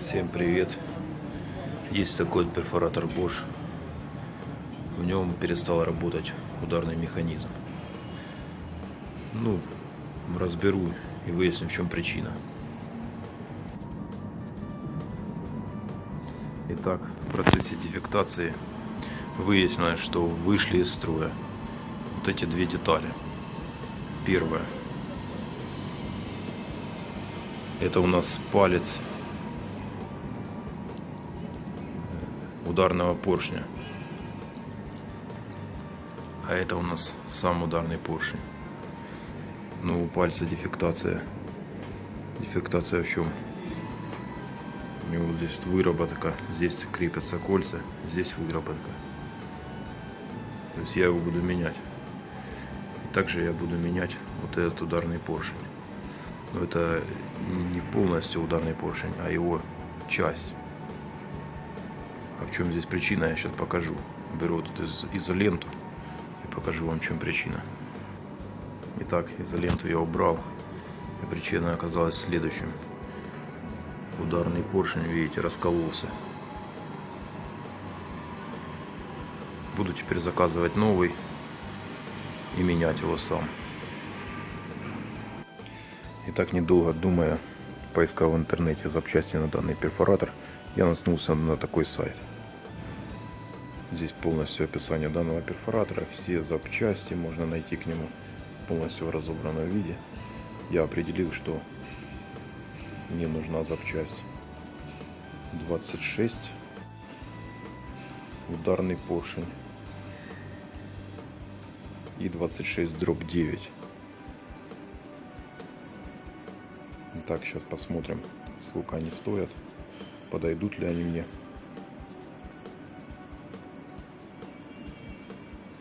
Всем привет! Есть такой перфоратор Bosch. В нем перестал работать ударный механизм. Разберу и выясню, в чем причина. Итак, в процессе дефектации выяснилось, что вышли из строя вот эти две детали. Первое. Это у нас палец ударного поршня. А это у нас сам ударный поршень. У пальца дефектация. Дефектация в чем? У него здесь выработка, здесь крепятся кольца, здесь выработка. То есть я его буду менять. И также я буду менять вот этот ударный поршень. Но это не полностью ударный поршень, а его часть. А в чем здесь причина, я сейчас покажу. Беру вот эту изоленту и покажу вам, в чем причина. Итак, изоленту я убрал. И причина оказалась в следующем. Ударный поршень, видите, раскололся. Буду теперь заказывать новый и менять его сам. Итак, недолго думая, поискал в интернете запчасти на данный перфоратор, я наткнулся на такой сайт. Здесь полностью описание данного перфоратора, все запчасти можно найти к нему полностью в разобранном виде. Я определил, что мне нужна запчасть 26, ударный поршень, и 26/9. Так, сейчас посмотрим, сколько они стоят, подойдут ли они мне.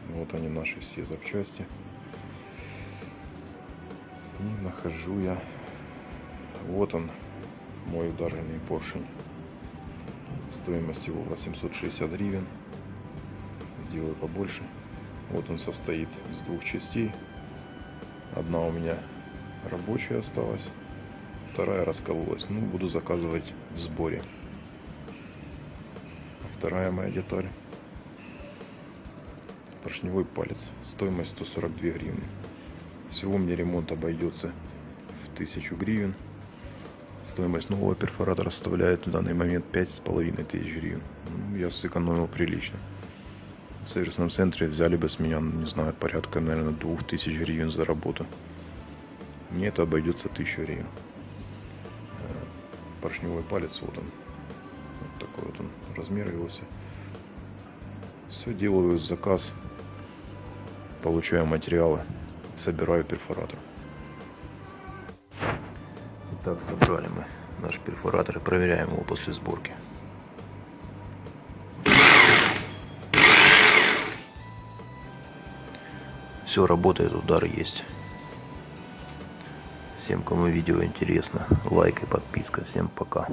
Вот они, наши все запчасти. И нахожу я. Вот он, мой ударный поршень. Стоимость его 860 гривен. Сделаю побольше. Вот он состоит из двух частей. Одна у меня рабочая осталась, вторая раскололась. Буду заказывать в сборе. Вторая моя деталь. Поршневой палец. Стоимость 142 гривны. Всего мне ремонт обойдется в 1000 гривен. Стоимость нового перфоратора составляет в данный момент 5500 гривен. Я сэкономил прилично. В сервисном центре взяли бы с меня, не знаю, порядка, наверное, 2000 гривен за работу. Мне это обойдется 1000 гривен. Поршневой палец, вот он. Вот такой вот он, размер его. Все делаю заказ. Получаю материалы. Собираю перфоратор. Итак, собрали мы наш перфоратор и проверяем его после сборки. Все работает, удар есть. Всем, кому видео интересно, лайк и подписка. Всем пока.